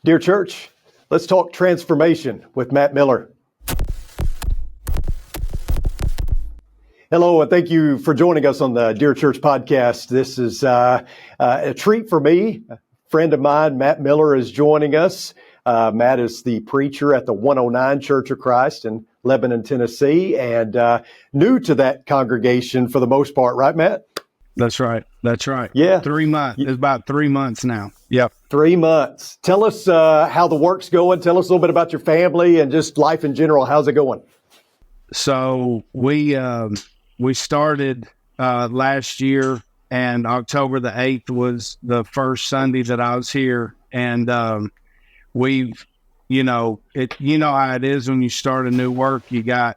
Dear church, let's talk transformation with Matt Miller. Hello, and thank you for joining us on the Dear Church podcast. This is a treat for me. A friend of mine, Matt Miller, is joining us. Matt is the preacher at the 109 Church of Christ in Lebanon, Tennessee, and new to that congregation for the most part, right, Matt? That's right. Yeah. 3 months. It's about 3 months now. Yep. 3 months. Tell us how the work's going. Tell us a little bit about your family and just life in general. How's it going? So we started last year, and October the 8th was the first Sunday that I was here. And we've, how it is when you start a new work. You got,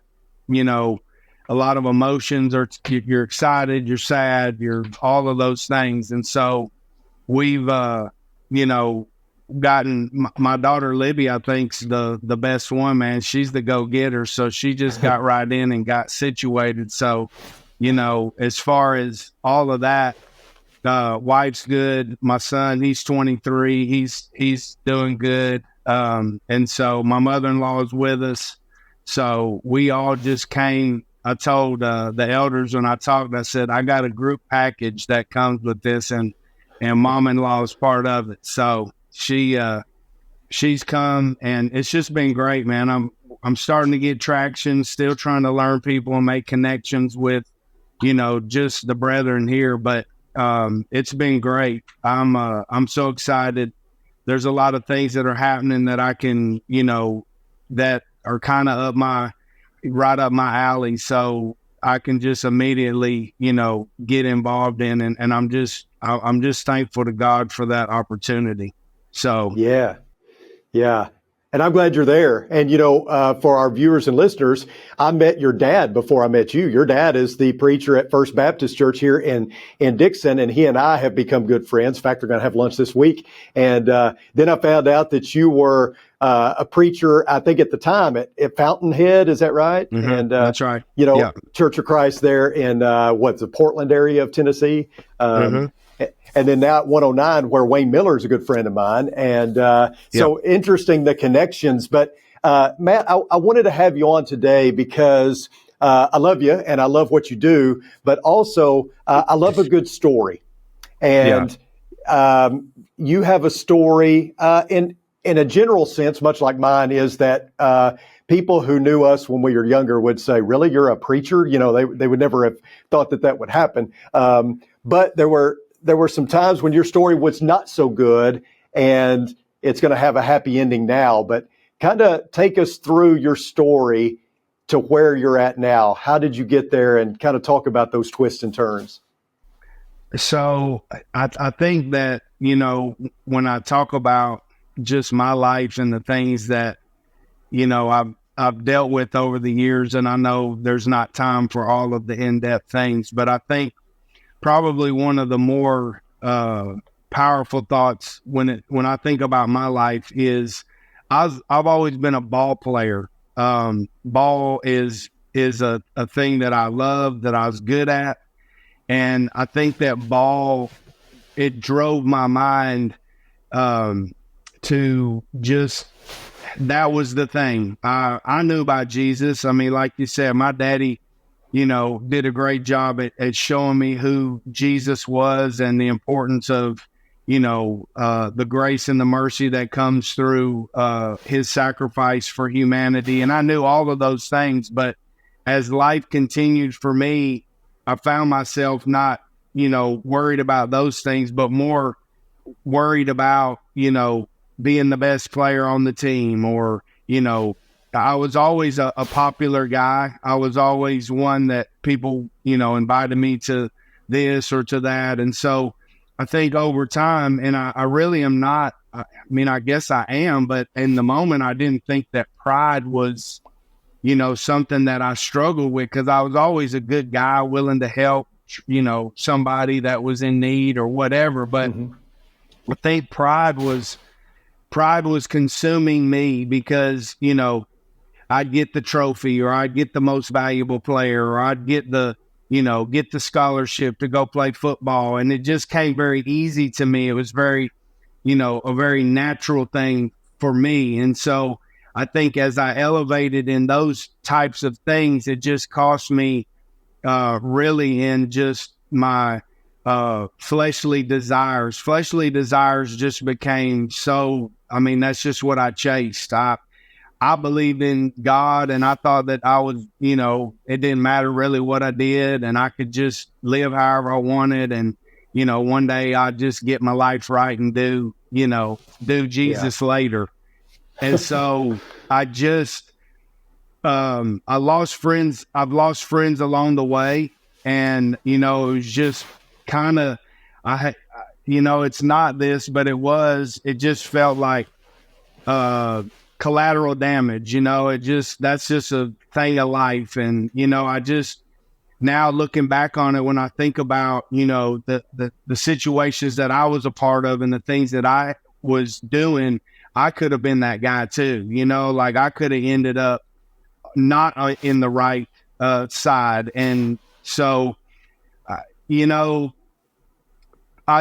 a lot of emotions, or you're excited, you're sad, you're all of those things. And so we've, gotten my daughter, Libby, I think's the best one, man. She's the go-getter. So she just got right in and got situated. So, as far as all of that, wife's good. My son, he's 23. He's doing good. And so my mother-in-law is with us. So we all just came. I told the elders when I talked, I said, I got a group package that comes with this, and mom-in-law is part of it. So she's come, and it's just been great, man. I'm starting to get traction, still trying to learn people and make connections with, just the brethren here. But it's been great. I'm so excited. There's a lot of things that are happening that I can, that are kind of right up my alley. So I can just immediately, get involved in, and I'm just thankful to God for that opportunity. So yeah. And I'm glad you're there. And, for our viewers and listeners, I met your dad before I met you. Your dad is the preacher at First Baptist Church here in Dixon, and he and I have become good friends. In fact, we're going to have lunch this week. And then I found out that you were a preacher, I think at the time, at Fountainhead. Is that right? Mm-hmm. And that's right. Yeah. Church of Christ there in the Portland area of Tennessee. And then now at 109, where Wayne Miller is a good friend of mine. And so interesting, the connections. But Matt, I wanted to have you on today because I love you and I love what you do, but also I love a good story. And you have a story in a general sense, much like mine, is that people who knew us when we were younger would say, really, you're a preacher? They would never have thought that would happen. But there were some times when your story was not so good, and it's going to have a happy ending now. But kind of take us through your story to where you're at now. How did you get there, and kind of talk about those twists and turns? So I think that, when I talk about just my life and the things that, I've dealt with over the years, and I know there's not time for all of the in-depth things, but I think probably one of the more powerful thoughts when I think about my life is I've always been a ball player. Ball is a thing that I love, that I was good at. And I think that ball, it drove my mind to just, that was the thing. I knew about Jesus. I mean, like you said, my daddy, did a great job at showing me who Jesus was and the importance of, the grace and the mercy that comes through his sacrifice for humanity. And I knew all of those things, but as life continued for me, I found myself not, worried about those things, but more worried about, being the best player on the team, or, I was always a popular guy. I was always one that people, invited me to this or to that. And so I think over time, and I really am not, I guess I am, but in the moment, I didn't think that pride was, something that I struggled with, because I was always a good guy, willing to help, somebody that was in need or whatever. But I think pride was consuming me, because, I'd get the trophy, or I'd get the most valuable player, or I'd get the scholarship to go play football. And it just came very easy to me. It was very, a very natural thing for me. And so I think as I elevated in those types of things, it just cost me really in just my fleshly desires. Fleshly desires just became so, I mean, that's just what I chased. I believed in God, and I thought that I was, you know, it didn't matter really what I did, and I could just live however I wanted. And, you know, one day I'd just get my life right and do Jesus later. And so I just, I lost friends. I've lost friends along the way. And, you know, it was just kind of, you know, it's not this, but it just felt like, collateral damage, you know, that's just a thing of life. And, you know, I just, now looking back on it, when I think about, you know, the situations that I was a part of and the things that I was doing, I could have been that guy too, you know, like I could have ended up not in the right side. And so, you know,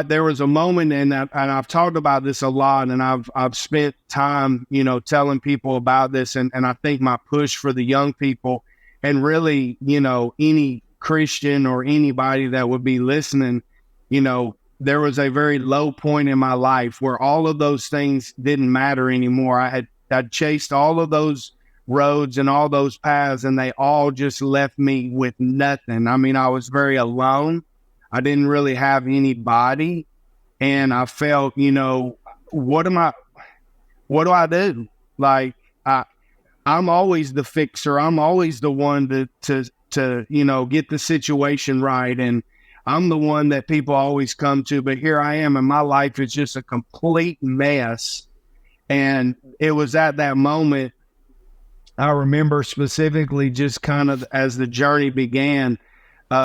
there was a moment, and I've talked about this a lot, and I've spent time, you know, telling people about this, and I think my push for the young people, and really, you know, any Christian or anybody that would be listening, you know, there was a very low point in my life where all of those things didn't matter anymore. I'd chased all of those roads and all those paths, and they all just left me with nothing. I mean, I was very alone. I didn't really have anybody, and I felt, you know, what do I do? Like, I'm always the fixer. I'm always the one to, you know, get the situation right. And I'm the one that people always come to, but here I am, and my life is just a complete mess. And it was at that moment, I remember specifically, just kind of as the journey began,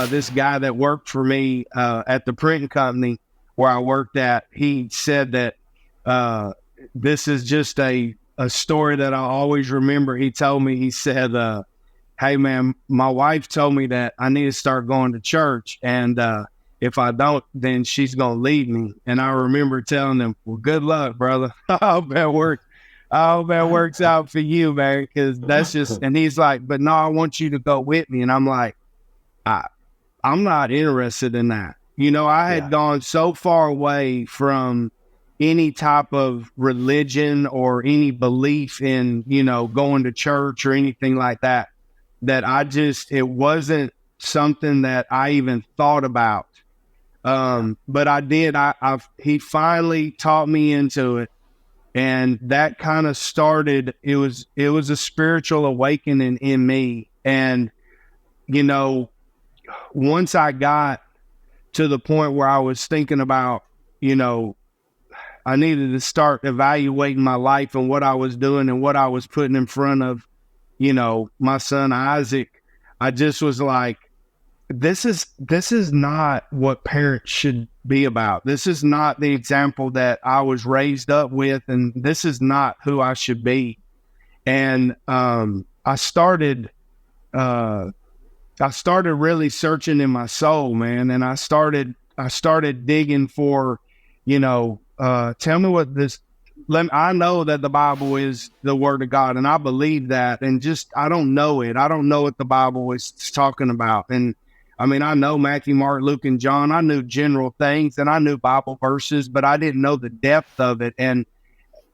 this guy that worked for me at the printing company where I worked at, he said that this is just a story that I always remember. He told me, he said, hey, man, my wife told me that I need to start going to church. And if I don't, then she's going to leave me. And I remember telling him, well, good luck, brother. I hope that works out for you, man, because that's just, and he's like, but no, I want you to go with me. And I'm like, I'm not interested in that. You know, I had gone so far away from any type of religion or any belief in, you know, going to church or anything like that, that it wasn't something that I even thought about. But I did. He finally taught me into it. And that kind of started, it was a spiritual awakening in me. And, you know, once I got to the point where I was thinking about, you know, I needed to start evaluating my life and what I was doing and what I was putting in front of, you know, my son Isaac, I just was like, this is not what parents should be about. This is not the example that I was raised up with, and this is not who I should be. And I started really searching in my soul, man. And I started digging for, you know, tell me what this, I know that the Bible is the word of God, and I believe that, and just, I don't know it. I don't know what the Bible is talking about. And I mean, I know Matthew, Mark, Luke, and John. I knew general things, and I knew Bible verses, but I didn't know the depth of it. And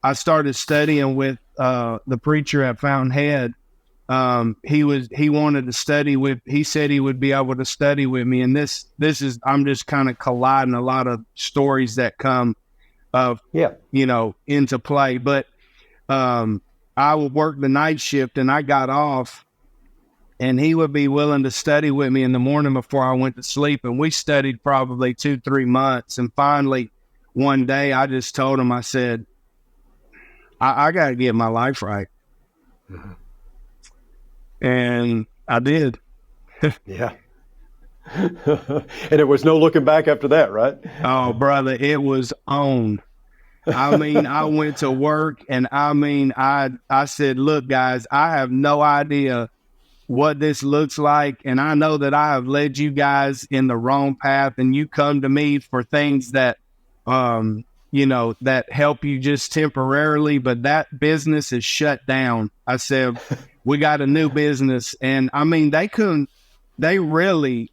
I started studying with the preacher at Fountainhead. He wanted to study with, he said he would be able to study with me. And this is, I'm just kind of colliding a lot of stories that come you know, into play. But I would work the night shift, and I got off, and he would be willing to study with me in the morning before I went to sleep. And we studied probably 2-3 months. And finally, one day I just told him, I said, I got to get my life right. Mm-hmm. And I did. Yeah. And it was no looking back after that, right? Oh, brother, it was on. I mean, I went to work, and I mean, I said, look, guys, I have no idea what this looks like. And I know that I have led you guys in the wrong path, and you come to me for things that, that help you just temporarily, but that business is shut down. I said, we got a new business. And I mean, they really,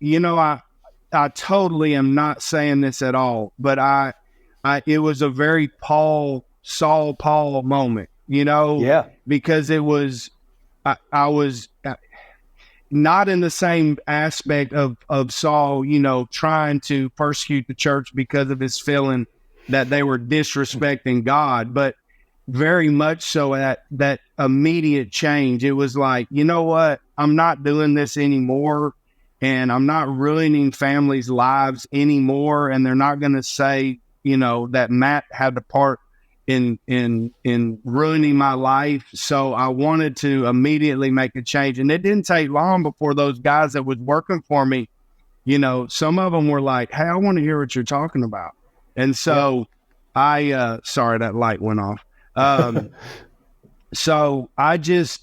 I totally am not saying this at all, but it was a very Saul Paul moment, because it was, I was not in the same aspect of Saul, trying to persecute the church because of his feeling that they were disrespecting God, but very much so at that immediate change. It was like, you know what? I'm not doing this anymore, and I'm not ruining families' lives anymore. And they're not going to say, that Matt had a part in ruining my life. So I wanted to immediately make a change. And it didn't take long before those guys that was working for me, some of them were like, hey, I want to hear what you're talking about. And so sorry, that light went off. So I just,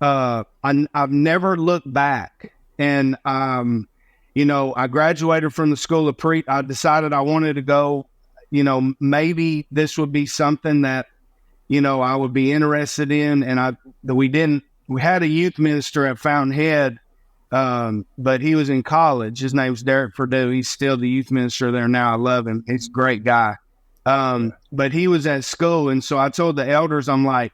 I've never looked back. And, I graduated from the school of preach. I decided I wanted to go, maybe this would be something that, I would be interested in. And we had a youth minister at Fountainhead, but he was in college. His name's Derek Purdue. He's still the youth minister there now. I love him. He's a great guy. But he was at school. And so I told the elders, I'm like,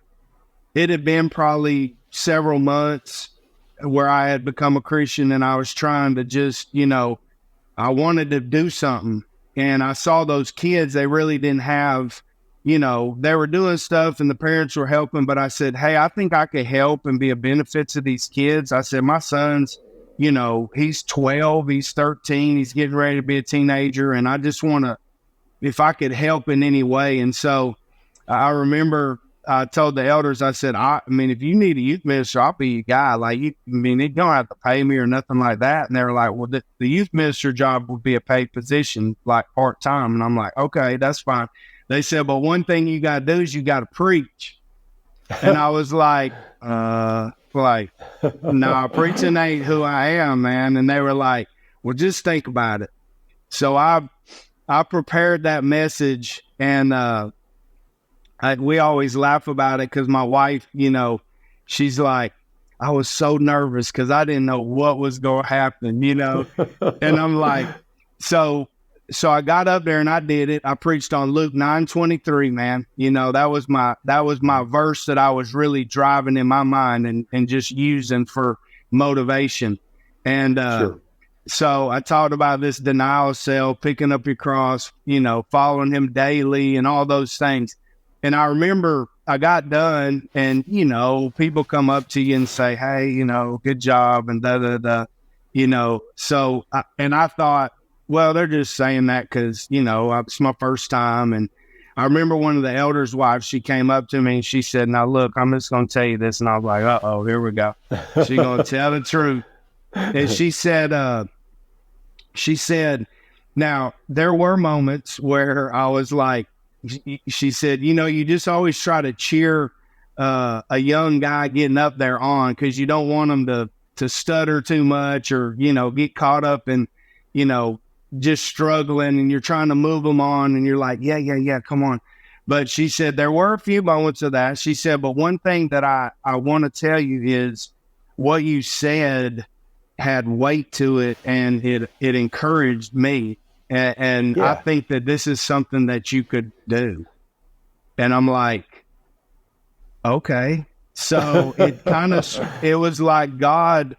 it had been probably several months where I had become a Christian, and I was trying to just, I wanted to do something. And I saw those kids, they really didn't have, they were doing stuff and the parents were helping, but I said, hey, I think I could help and be a benefit to these kids. I said, my son's, he's 12, he's 13, he's getting ready to be a teenager. And I just want to, if I could help in any way. And so I remember I told the elders, I said, I mean, if you need a youth minister, I'll be your guy. Like, you don't have to pay me or nothing like that. And they were like, well, the youth minister job would be a paid position, like part-time. And I'm like, okay, that's fine. They said, but one thing you got to do is you got to preach. And I was like, no, preaching ain't who I am, man. And they were like, well, just think about it. So I prepared that message, and we always laugh about it because my wife, she's like, I was so nervous because I didn't know what was going to happen, and I'm like, so I got up there and I did it. I preached on Luke 9:23, man. That was my verse that I was really driving in my mind and just using for motivation. And, sure. So I talked about this denial cell, picking up your cross, following him daily and all those things. And I remember I got done and, people come up to you and say, hey, good job and So, I thought, well, they're just saying that because, it's my first time. And I remember one of the elders' wives, she came up to me and she said, now, look, I'm just going to tell you this. And I was like, uh-oh, here we go. She's going to tell the truth. And she said, now, there were moments where I was like, she said, you just always try to cheer a young guy getting up there on because you don't want him to stutter too much or, get caught up in, just struggling, and you're trying to move them on and you're like, yeah, come on. But she said, there were a few moments of that. She said, but one thing that I want to tell you is what you said had weight to it, and it encouraged me. And yeah. I think that this is something that you could do. And I'm like, okay. So it was like God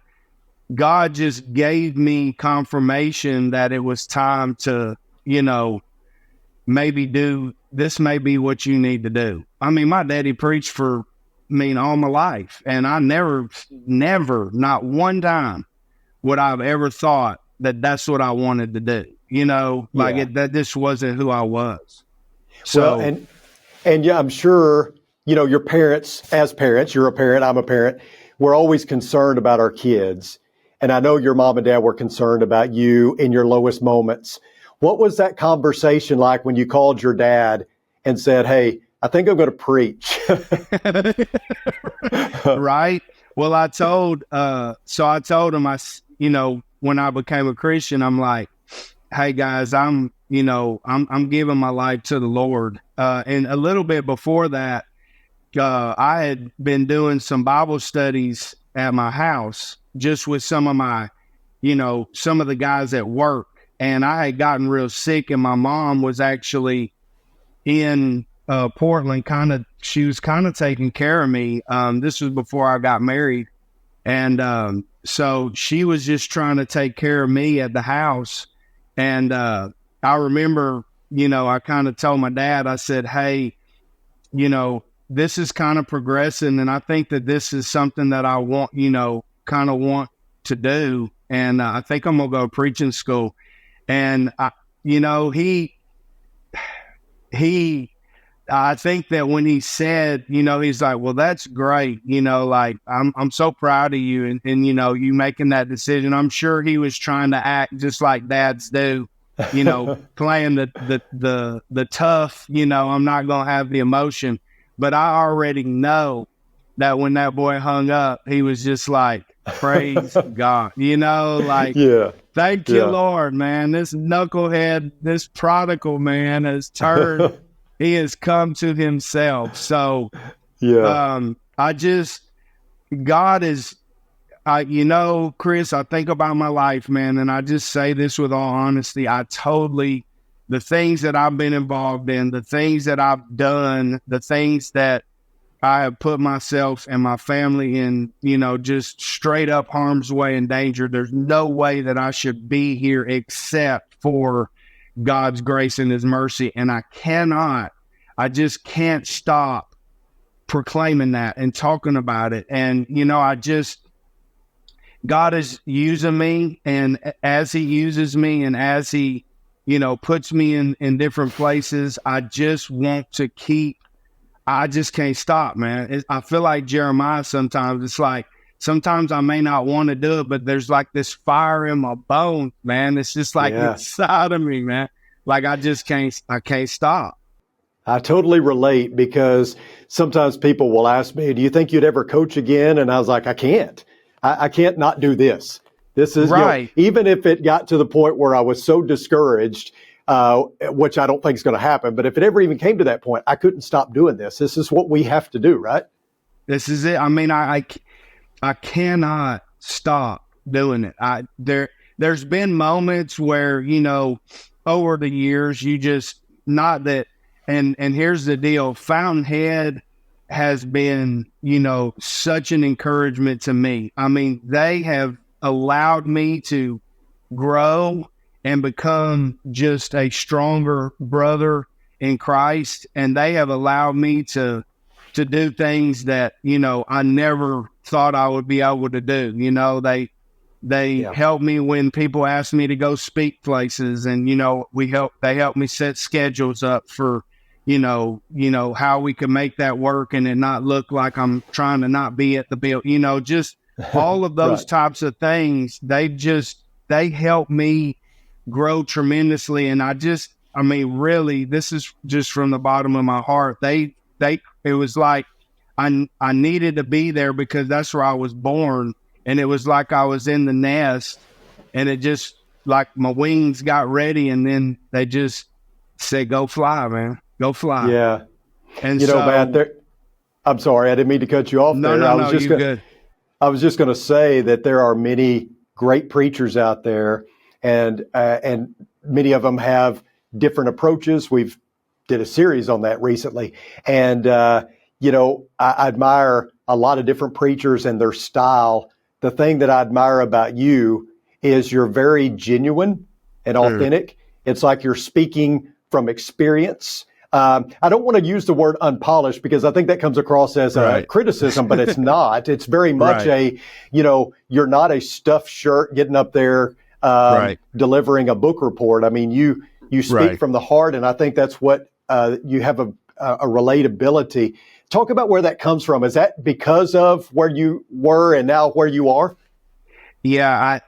just gave me confirmation that it was time to, maybe do, this may be what you need to do. I mean, my daddy preached for me all my life, and I never, not one time would I've ever thought that that's what I wanted to do. That this wasn't who I was. So, well, and yeah, I'm sure, your parents, as parents, you're a parent, I'm a parent, we're always concerned about our kids. And I know your mom and dad were concerned about you in your lowest moments. What was that conversation like when you called your dad and said, hey, I think I'm going to preach? Right. Well, I told him, when I became a Christian, I'm like, hey guys, I'm I'm giving my life to the Lord. And a little bit before that, I had been doing some Bible studies at my house just with some of my, some of the guys at work. And I had gotten real sick, and my mom was actually in Portland, she was kind of taking care of me. This was before I got married. And so she was just trying to take care of me at the house. And I remember, I kind of told my dad, I said, hey, this is kind of progressing, and I think that this is something that I want, kind of want to do. And I think I'm going to go to preaching school. And, I think that when he said, he's like, well, that's great. Like, I'm so proud of you. And, you making that decision. I'm sure he was trying to act just like dads do, playing the tough, I'm not going to have the emotion. But I already know that when that boy hung up, he was just like, praise God, like, yeah. Thank you, Lord, man. This knucklehead, this prodigal man has turned, he has come to himself. So, God is, Chris, I think about my life, man, and I just say this with all honesty. The things that I've been involved in, the things that I've done, the things that I have put myself and my family in, just straight up harm's way and danger. There's no way that I should be here except for God's grace and his mercy. And I just can't stop proclaiming that and talking about it. And, God is using me, and as he uses me and as he, puts me in different places, I just can't stop, man. I feel like Jeremiah sometimes. It's like, sometimes I may not want to do it, but there's like this fire in my bones, man. It's just like inside of me, man. Like I can't stop. I totally relate, because sometimes people will ask me, do you think you'd ever coach again? And I was like, I can't. I can't not do this. This is right. Even if it got to the point where I was so discouraged, which I don't think is going to happen. But if it ever even came to that point, I couldn't stop doing this. This is what we have to do, right? This is it. I mean, I cannot stop doing it. There's been moments where, over the years, you just not that. And here's the deal. Fountainhead has been, such an encouragement to me. I mean, they have allowed me to grow and become just a stronger brother in Christ. And they have allowed me to do things that, I never thought I would be able to do. They help me when people ask me to go speak places, and, they help me set schedules up for, how we can make that work and it not look like I'm trying to not be at the bill, just all of those right. types of things. They help me grow tremendously. And really, this is just from the bottom of my heart. It was like, I needed to be there because that's where I was born. And it was like I was in the nest, and it just like my wings got ready, and then they just said, go fly, man. Go fly. Yeah. And man, I'm sorry, I didn't mean to cut you off there. No, you're good. I was just going to say that there are many great preachers out there, and many of them have different approaches. We've did a series on that recently. And, I admire a lot of different preachers and their style. The thing that I admire about you is you're very genuine and authentic. It's like you're speaking from experience. I don't want to use the word unpolished, because I think that comes across as a criticism, but it's not. It's very much you're not a stuffed shirt getting up there delivering a book report. I mean, you speak from the heart, and I think that's what you have a relatability. Talk about where that comes from. Is that because of where you were and now where you are? Yeah.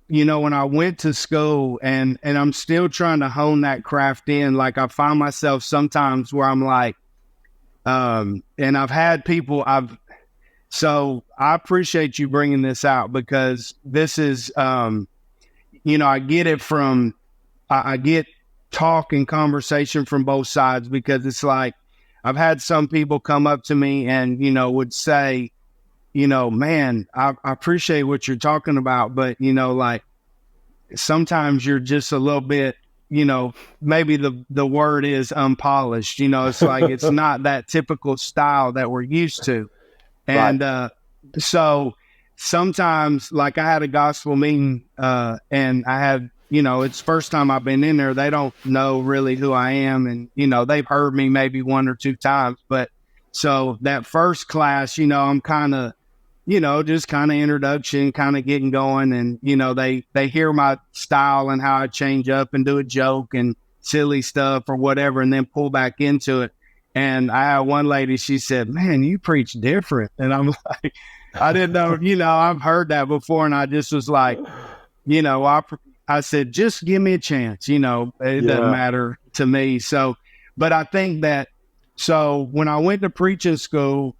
When I went to school, and I'm still trying to hone that craft in, like I find myself sometimes where I'm like, and I've had people, so I appreciate you bringing this out, because this is, I get it from I get talk and conversation from both sides, because it's like, I've had some people come up to me and, would say, man, I appreciate what you're talking about, but, like, sometimes you're just a little bit, maybe the word is unpolished. It's like, it's not that typical style that we're used to. And Right. So sometimes, like, I had a gospel meeting, and I had, it's first time I've been in there. They don't know really who I am. And, they've heard me maybe one or two times. But so that first class, I'm kind of, just kind of introduction, kind of getting going. And, they hear my style and how I change up and do a joke and silly stuff or whatever, and then pull back into it. And I had one lady, she said, man, you preach different. And I'm like, I didn't know, I've heard that before. And I just was like, I said, just give me a chance. It doesn't matter to me. So, but I think that, so when I went to preaching school,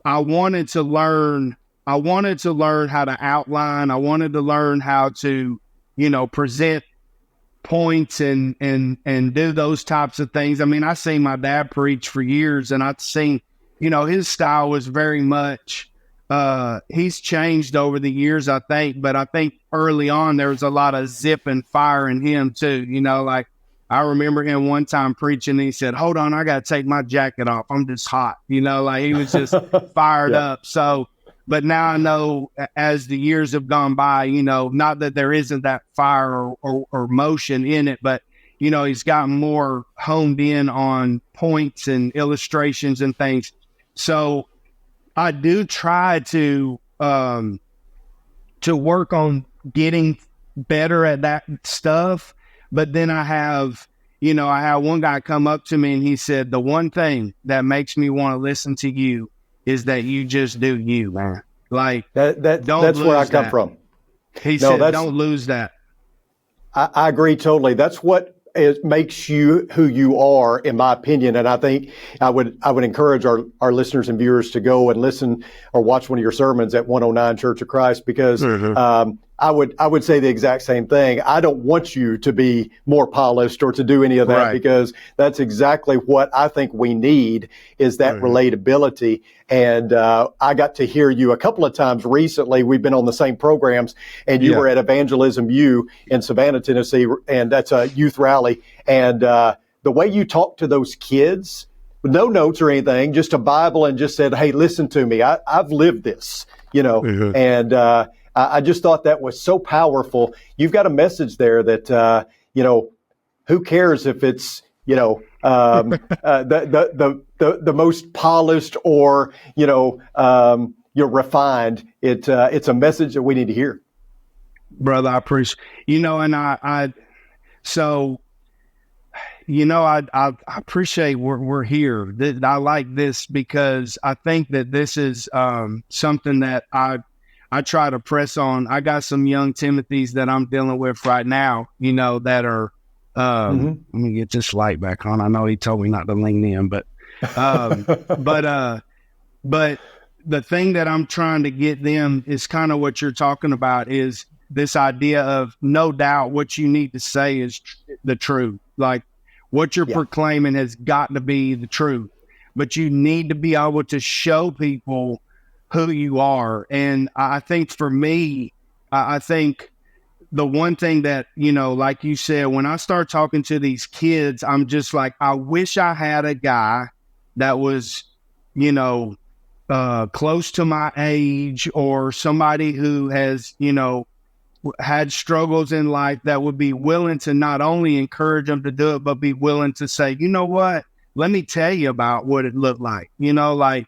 I wanted to learn how to outline. I wanted to learn how to, present points and do those types of things. I mean, I seen my dad preach for years, and I'd seen, his style was very much, he's changed over the years, I think, but I think early on there was a lot of zip and fire in him too. Like, I remember him one time preaching, and he said, hold on, I got to take my jacket off. I'm just hot. Like, he was just fired up. So, but now I know, as the years have gone by, not that there isn't that fire or motion in it, but, he's gotten more honed in on points and illustrations and things. So I do try to work on getting better at that stuff. But then I have one guy come up to me, and he said, the one thing that makes me want to listen to you is that you just do you, man. Like, that's where I come from. He said, don't lose that. I agree totally. That's what makes you who you are, in my opinion. And I think I would encourage our listeners and viewers to go and listen or watch one of your sermons at 109 Church of Christ, because I would say the exact same thing. I don't want you to be more polished or to do any of that, because that's exactly what I think we need, is that relatability. And I got to hear you a couple of times recently. We've been on the same programs, and you were at Evangelism U in Savannah, Tennessee, and that's a youth rally. And the way you talk to those kids, no notes or anything, just a Bible, and just said, hey, listen to me. I've lived this, and I just thought that was so powerful. You've got a message there that, who cares if it's, the most polished or, you're refined. It's a message that we need to hear. Brother, I appreciate, and I appreciate we're here. I like this, because I think that this is something that I try to press on. I got some young Timothys that I'm dealing with right now, that are, let me get this light back on. I know he told me not to lean in, but the thing that I'm trying to get them is kind of what you're talking about, is this idea of, no doubt what you need to say is the truth. Like, what you're proclaiming has got to be the truth, but you need to be able to show people who you are. And I think for me, I think the one thing that, like you said, when I start talking to these kids, I'm just like, I wish I had a guy that was, close to my age, or somebody who has, had struggles in life, that would be willing to not only encourage them to do it, but be willing to say, you know what, let me tell you about what it looked like, like,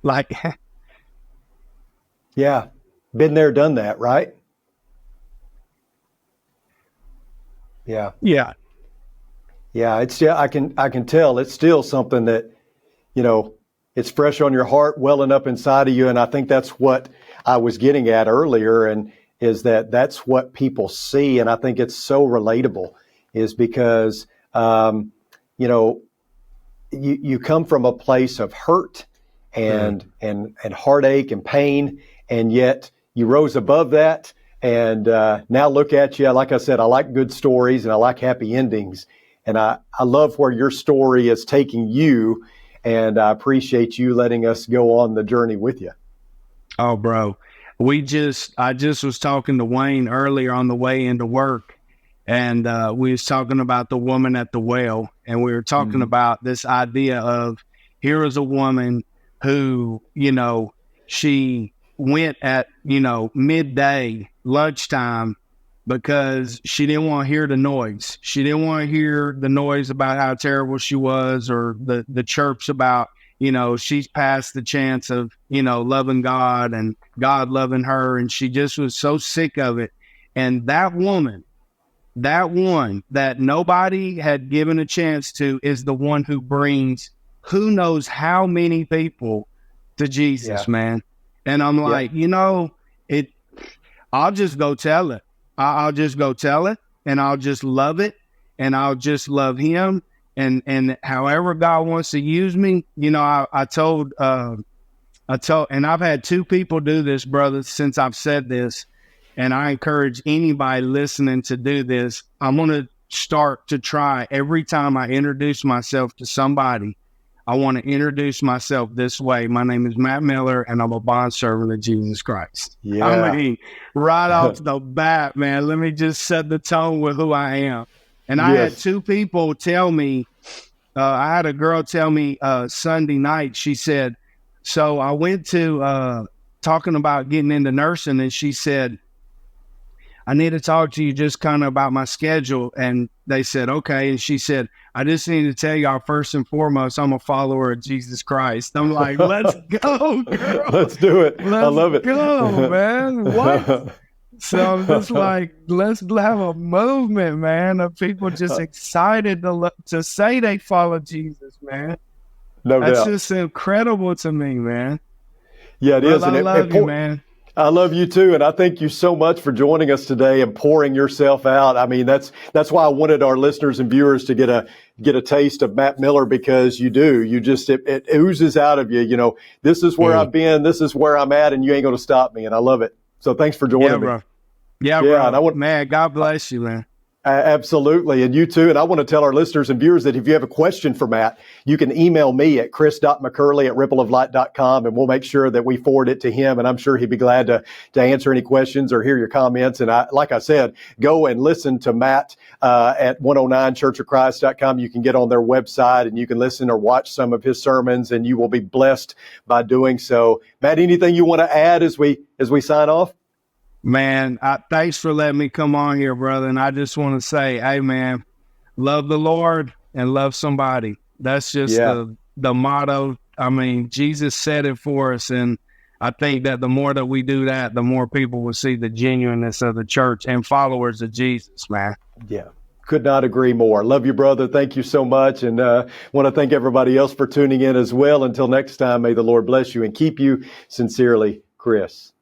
like, been there, done that, right? Yeah. It's I can tell it's still something that, it's fresh on your heart, welling up inside of you. And I think that's what I was getting at earlier, and is that's what people see. And I think it's so relatable, is because, you come from a place of hurt and heartache and pain, and yet you rose above that, And now look at you. Like I said, I like good stories and I like happy endings. And I love where your story is taking you. And I appreciate you letting us go on the journey with you. Oh, bro. I just was talking to Wayne earlier on the way into work. And we was talking about the woman at the well. And we were talking about this idea of, here is a woman who, she went at, midday, lunchtime, because she didn't want to hear the noise. She didn't want to hear the noise about how terrible she was, or the chirps about, she's past the chance of, loving God and God loving her. And she just was so sick of it. And that woman, that one that nobody had given a chance to, is the one who brings who knows how many people to Jesus, man. And I'm like, I'll just go tell it. I'll just go tell it, and I'll just love it, and I'll just love him. And however God wants to use me, I told, and I've had 2 people do this, brother, since I've said this. And I encourage anybody listening to do this. I'm going to start to try every time I introduce myself to somebody. I want to introduce myself this way. My name is Matt Miller, and I'm a bondservant of Jesus Christ. Yeah. I mean, right off the bat, man, let me just set the tone with who I am. And I had 2 people tell me, I had a girl tell me Sunday night, she said, so I went to talking about getting into nursing, and she said, I need to talk to you just kind of about my schedule. And they said, okay. And she said, I just need to tell y'all, first and foremost, I'm a follower of Jesus Christ. I'm like, let's go, girl. Let's do it. I love it. Go, man. What? So I'm just like, let's have a movement, man, of people just excited to say they follow Jesus, man. No doubt. That's just incredible to me, man. Yeah, it is. I love you, man. I love you too, and I thank you so much for joining us today and pouring yourself out. I mean, that's why I wanted our listeners and viewers to get a taste of Matt Miller, because you do. You just it oozes out of you. This is where I've been, this is where I'm at, and you ain't going to stop me. And I love it. So thanks for joining me. Yeah, bro. And man, God bless you, man. Absolutely. And you too. And I want to tell our listeners and viewers that if you have a question for Matt, you can email me at chris.mccurley@rippleoflight.com, and we'll make sure that we forward it to him. And I'm sure he'd be glad to answer any questions or hear your comments. And like I said, go and listen to Matt at 109churchofchrist.com. You can get on their website and you can listen or watch some of his sermons, and you will be blessed by doing so. Matt, anything you want to add as we sign off? Man, thanks for letting me come on here, brother. And I just want to say, hey, man, love the Lord and love somebody. That's just the motto. I mean, Jesus said it for us. And I think that the more that we do that, the more people will see the genuineness of the church and followers of Jesus, man. Yeah. Could not agree more. Love you, brother. Thank you so much. And want to thank everybody else for tuning in as well. Until next time, may the Lord bless you and keep you. Sincerely, Chris.